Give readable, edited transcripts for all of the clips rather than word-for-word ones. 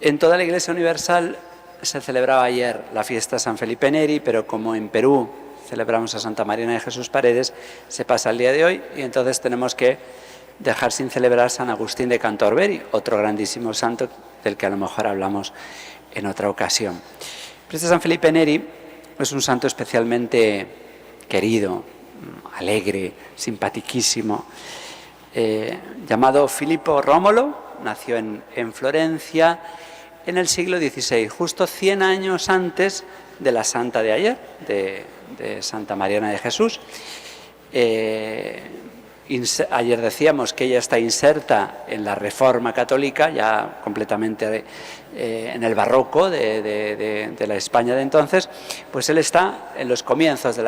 En toda la Iglesia Universal se celebraba ayer la fiesta de San Felipe Neri, pero como en Perú celebramos a Santa Mariana de Jesús Paredes, se pasa el día de hoy y entonces tenemos que dejar sin celebrar San Agustín de Cantorberi, otro grandísimo santo del que a lo mejor hablamos en otra ocasión. Pero este San Felipe Neri es un santo especialmente querido, alegre, simpatiquísimo, llamado Filippo Rómulo. Nació en Florencia en el siglo XVI, justo 100 años antes de la santa de ayer, de Santa Mariana de Jesús. Ayer decíamos que ella está inserta en la Reforma católica, ya completamente en el barroco de la España de entonces. Pues él está en los comienzos de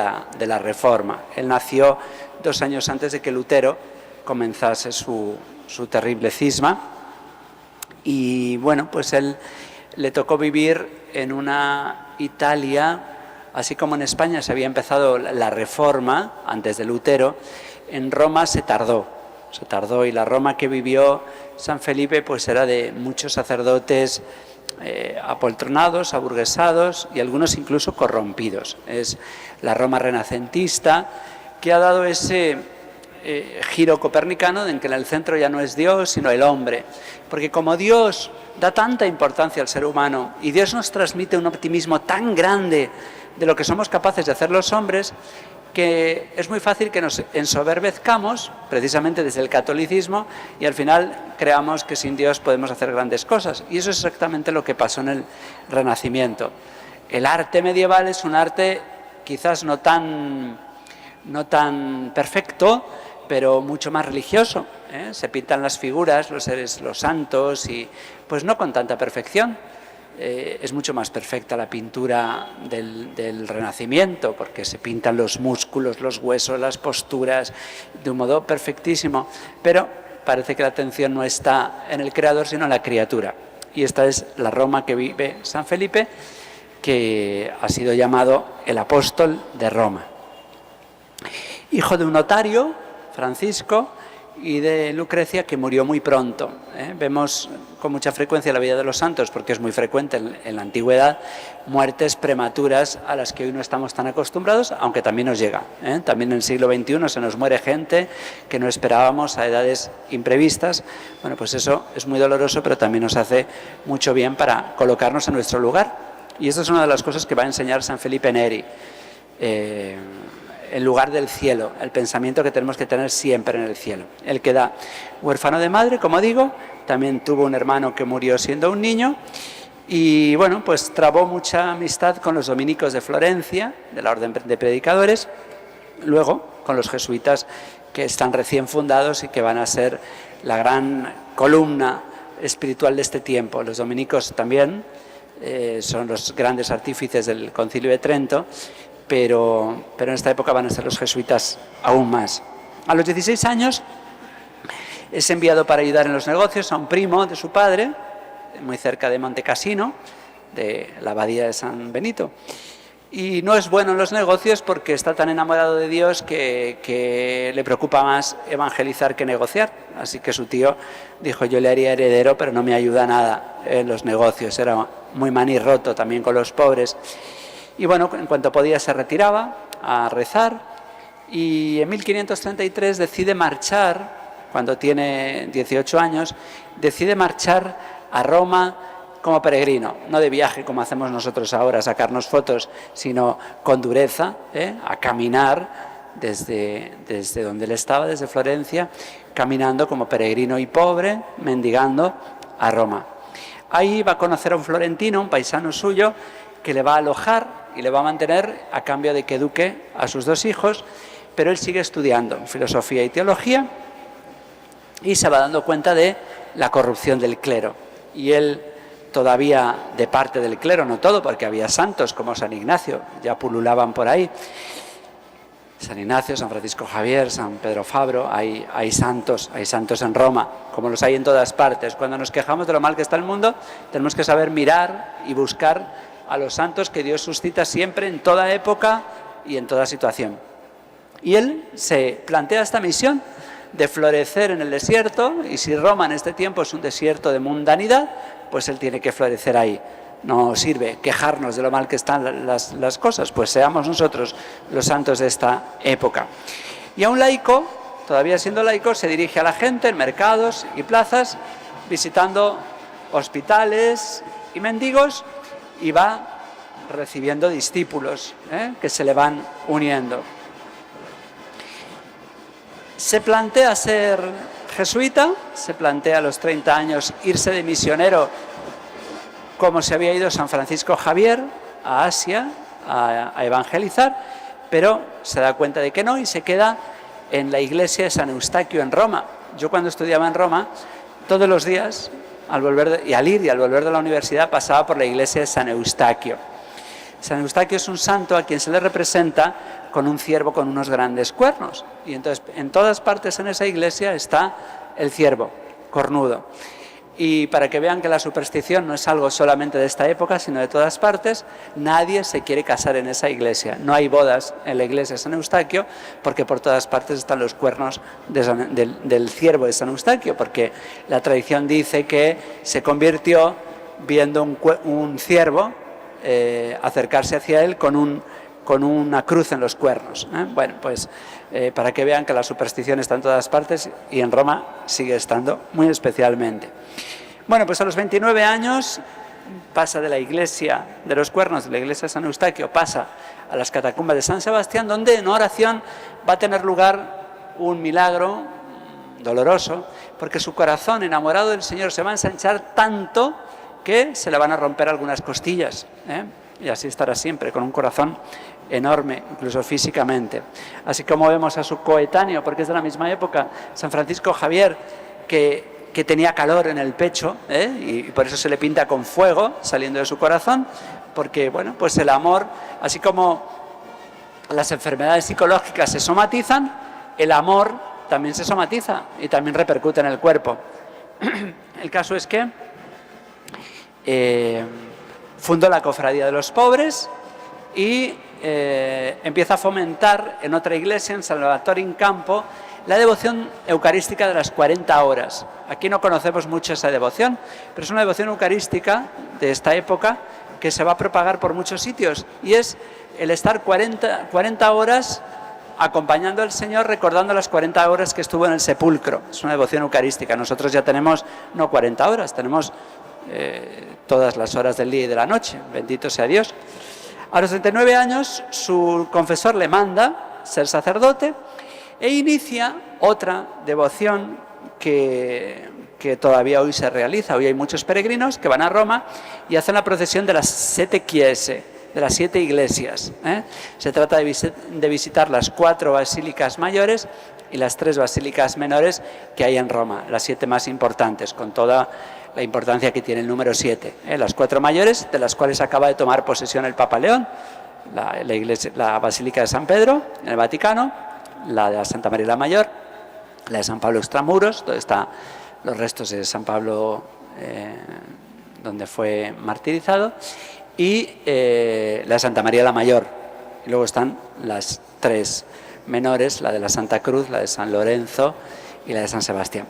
la Reforma. Él nació 2 años antes de que Lutero comenzase su terrible cisma. Y bueno, pues él le tocó vivir en una Italia, así como en España se había empezado la Reforma antes de Lutero. En Roma se tardó y la Roma que vivió San Felipe pues era de muchos sacerdotes apoltronados, aburguesados y algunos incluso corrompidos. Es la Roma renacentista que ha dado ese giro copernicano en que en el centro ya no es Dios sino el hombre, porque como Dios da tanta importancia al ser humano y Dios nos transmite un optimismo tan grande de lo que somos capaces de hacer los hombres, que es muy fácil que nos ensoberbezcamos precisamente desde el catolicismo y al final creamos que sin Dios podemos hacer grandes cosas, y eso es exactamente lo que pasó en el Renacimiento. El arte medieval es un arte quizás no tan perfecto, pero mucho más religioso, ¿eh? Se pintan las figuras, los seres, los santos, y pues no con tanta perfección. Es mucho más perfecta la pintura del Renacimiento, porque se pintan los músculos, los huesos, las posturas, de un modo perfectísimo, pero parece que la atención no está en el creador, sino en la criatura. Y esta es la Roma que vive San Felipe, que ha sido llamado el apóstol de Roma. Hijo de un notario, Francisco, y de Lucrecia, que murió muy pronto. Vemos con mucha frecuencia la vida de los santos, porque es muy frecuente en la antigüedad, muertes prematuras a las que hoy no estamos tan acostumbrados, aunque también nos llega. También en el siglo XXI se nos muere gente que no esperábamos a edades imprevistas. Bueno, pues eso es muy doloroso, pero también nos hace mucho bien para colocarnos en nuestro lugar. Y esto es una de las cosas que va a enseñar San Felipe Neri. El lugar del cielo, el pensamiento que tenemos que tener siempre en el cielo. Él queda huérfano de madre, como digo, también tuvo un hermano que murió siendo un niño y bueno, pues trabó mucha amistad con los dominicos de Florencia, de la orden de predicadores, luego con los jesuitas que están recién fundados y que van a ser la gran columna espiritual de este tiempo. Los dominicos también son los grandes artífices del Concilio de Trento, pero en esta época van a ser los jesuitas aún más. A los 16 años es enviado para ayudar en los negocios a un primo de su padre, muy cerca de Montecassino, de la abadía de San Benito. Y no es bueno en los negocios porque está tan enamorado de Dios que le preocupa más evangelizar que negociar. Así que su tío dijo: yo le haría heredero, pero no me ayuda nada en los negocios. Era muy manirroto también con los pobres. Y bueno, en cuanto podía se retiraba a rezar y en 1533 decide marchar, cuando tiene 18 años, decide marchar a Roma como peregrino, no de viaje como hacemos nosotros ahora, sacarnos fotos, sino con dureza, a caminar desde donde él estaba, desde Florencia, caminando como peregrino y pobre, mendigando a Roma. Ahí va a conocer a un florentino, un paisano suyo, que le va a alojar y le va a mantener a cambio de que eduque a sus 2 hijos, pero él sigue estudiando filosofía y teología y se va dando cuenta de la corrupción del clero. Y él, todavía de parte del clero, no todo, porque había santos como San Ignacio, ya pululaban por ahí, San Ignacio, San Francisco Javier, San Pedro Fabro, hay santos en Roma, como los hay en todas partes. Cuando nos quejamos de lo mal que está el mundo, tenemos que saber mirar y buscar a los santos que Dios suscita siempre, en toda época y en toda situación. Y él se plantea esta misión de florecer en el desierto, y si Roma en este tiempo es un desierto de mundanidad, pues él tiene que florecer ahí. No sirve quejarnos de lo mal que están las cosas, pues seamos nosotros los santos de esta época. Y a un laico, todavía siendo laico, se dirige a la gente en mercados y plazas, visitando hospitales y mendigos, y va recibiendo discípulos que se le van uniendo. Se plantea ser jesuita, se plantea a los 30 años irse de misionero, como se había ido San Francisco Javier a Asia a evangelizar, pero se da cuenta de que no y se queda en la iglesia de San Eustaquio en Roma. Yo cuando estudiaba en Roma, todos los días, al volver de la universidad, pasaba por la iglesia de San Eustaquio. San Eustaquio es un santo a quien se le representa con un ciervo con unos grandes cuernos. Y entonces en todas partes en esa iglesia está el ciervo cornudo. Y para que vean que la superstición no es algo solamente de esta época, sino de todas partes, nadie se quiere casar en esa iglesia. No hay bodas en la iglesia de San Eustaquio, porque por todas partes están los cuernos del ciervo de San Eustaquio, porque la tradición dice que se convirtió viendo un ciervo acercarse hacia él con una cruz en los cuernos. Bueno, pues para que vean que la superstición está en todas partes y en Roma sigue estando muy especialmente. Bueno, pues a los 29 años pasa de la iglesia de los cuernos, de la iglesia de San Eustaquio, pasa a las catacumbas de San Sebastián, donde en oración va a tener lugar un milagro doloroso, porque su corazón enamorado del Señor se va a ensanchar tanto que se le van a romper algunas costillas, y así estará siempre, con un corazón enorme, incluso físicamente. Así como vemos a su coetáneo, porque es de la misma época, San Francisco Javier, que tenía calor en el pecho, y por eso se le pinta con fuego saliendo de su corazón, porque bueno, pues el amor, así como las enfermedades psicológicas se somatizan, el amor también se somatiza y también repercute en el cuerpo. El caso es que fundó la Cofradía de los Pobres y empieza a fomentar en otra iglesia, en San Salvatore in Campo, la devoción eucarística de las 40 horas. Aquí no conocemos mucho esa devoción, pero es una devoción eucarística de esta época que se va a propagar por muchos sitios, y es el estar 40 horas acompañando al Señor, recordando las 40 horas que estuvo en el sepulcro. Es una devoción eucarística. Nosotros ya tenemos no 40 horas, tenemos todas las horas del día y de la noche. Bendito sea Dios. A los 39 años su confesor le manda ser sacerdote e inicia otra devoción que todavía hoy se realiza. Hoy hay muchos peregrinos que van a Roma y hacen la procesión de las 7 chiese, de las 7 iglesias. Se trata de visitar las 4 basílicas mayores y las 3 basílicas menores que hay en Roma, las 7 más importantes, con toda la importancia que tiene el número 7. Las 4 mayores, de las cuales acaba de tomar posesión el Papa León, la Basílica de San Pedro en el Vaticano, la de Santa María la Mayor, la de San Pablo Extramuros, donde están los restos de San Pablo, donde fue martirizado, y la de Santa María la Mayor. Y luego están las 3 menores, la de la Santa Cruz, la de San Lorenzo y la de San Sebastián.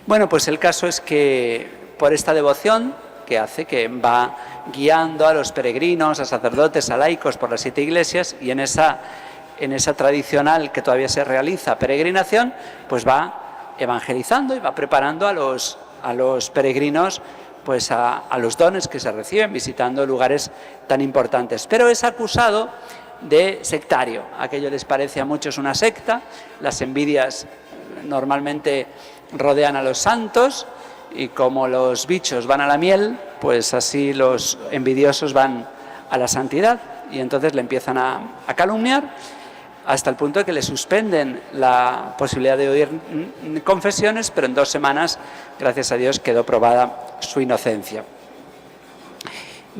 Bueno, pues el caso es que por esta devoción que hace, que va guiando a los peregrinos, a sacerdotes, a laicos por las 7 iglesias, y en esa tradicional que todavía se realiza peregrinación, pues va evangelizando y va preparando a los peregrinos pues a los dones que se reciben visitando lugares tan importantes. Pero es acusado de sectario. Aquello les parece a muchos una secta. Las envidias normalmente rodean a los santos, y como los bichos van a la miel, pues así los envidiosos van a la santidad, y entonces le empiezan a calumniar, hasta el punto de que le suspenden la posibilidad de oír confesiones, pero en 2 semanas, gracias a Dios, quedó probada su inocencia.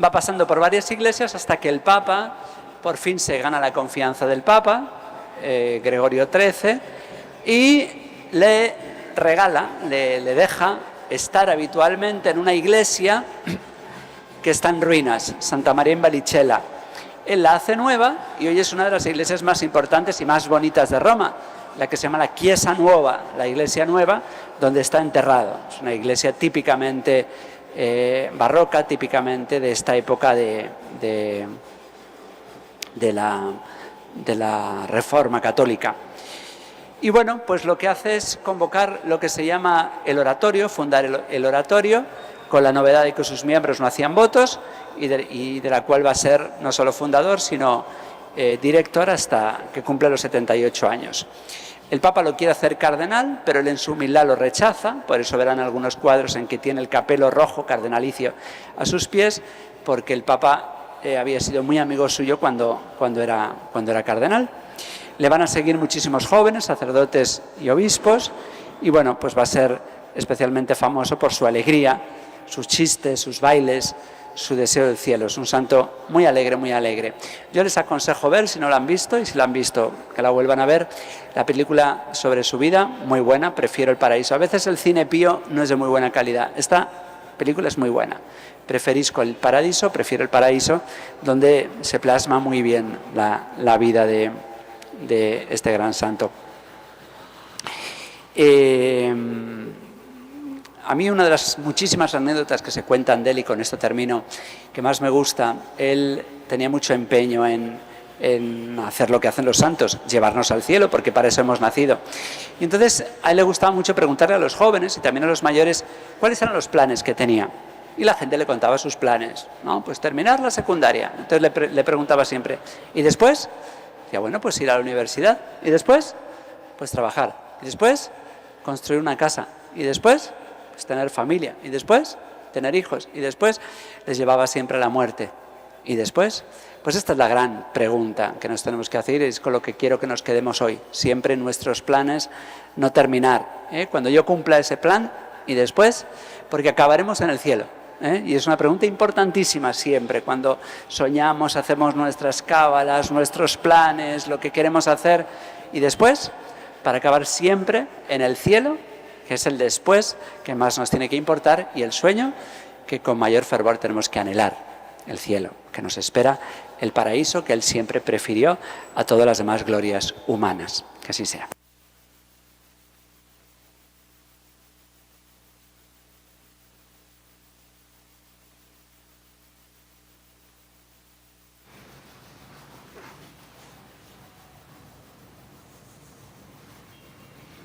Va pasando por varias iglesias hasta que el Papa por fin se gana la confianza del Papa, Gregorio XIII, y le regala, le deja estar habitualmente en una iglesia que está en ruinas, Santa María in Vallicella. Él la hace nueva y hoy es una de las iglesias más importantes y más bonitas de Roma, la que se llama la Chiesa Nuova, la iglesia nueva, donde está enterrado. Es una iglesia típicamente barroca, típicamente de esta época de la Reforma Católica. Y bueno, pues lo que hace es convocar lo que se llama el oratorio, fundar el oratorio, con la novedad de que sus miembros no hacían votos y de la cual va a ser no solo fundador, sino director hasta que cumple los 78 años. El Papa lo quiere hacer cardenal, pero él en su humildad lo rechaza, por eso verán algunos cuadros en que tiene el capelo rojo cardenalicio a sus pies, porque el Papa había sido muy amigo suyo cuando era cardenal. Le van a seguir muchísimos jóvenes, sacerdotes y obispos, y bueno, pues va a ser especialmente famoso por su alegría, sus chistes, sus bailes, su deseo del cielo. Es un santo muy alegre, muy alegre. Yo les aconsejo ver, si no la han visto, y si la han visto, que la vuelvan a ver, la película sobre su vida, muy buena, Prefiero el paraíso. A veces el cine pío no es de muy buena calidad. Esta película es muy buena. Preferisco el paraíso, Prefiero el paraíso, donde se plasma muy bien la vida de este gran santo. A mí una de las muchísimas anécdotas que se cuentan de él, y con esto termino, que más me gusta, él tenía mucho empeño en hacer lo que hacen los santos, llevarnos al cielo, porque para eso hemos nacido. Y entonces a él le gustaba mucho preguntarle a los jóvenes y también a los mayores cuáles eran los planes que tenía. Y la gente le contaba sus planes, ¿no? Pues terminar la secundaria. Entonces le preguntaba siempre, ¿y después? Decía, bueno, pues ir a la universidad. ¿Y después? Pues trabajar. ¿Y después? Construir una casa. ¿Y después? Pues tener familia. ¿Y después? Tener hijos. ¿Y después? Les llevaba siempre a la muerte. ¿Y después? Pues esta es la gran pregunta que nos tenemos que hacer y es con lo que quiero que nos quedemos hoy. Siempre en nuestros planes no terminar. Cuando yo cumpla ese plan, ¿y después? Porque acabaremos en el cielo. Y es una pregunta importantísima siempre, cuando soñamos, hacemos nuestras cábalas, nuestros planes, lo que queremos hacer, y después, para acabar siempre en el cielo, que es el después que más nos tiene que importar, y el sueño que con mayor fervor tenemos que anhelar, el cielo, que nos espera, el paraíso que él siempre prefirió a todas las demás glorias humanas. Que así sea.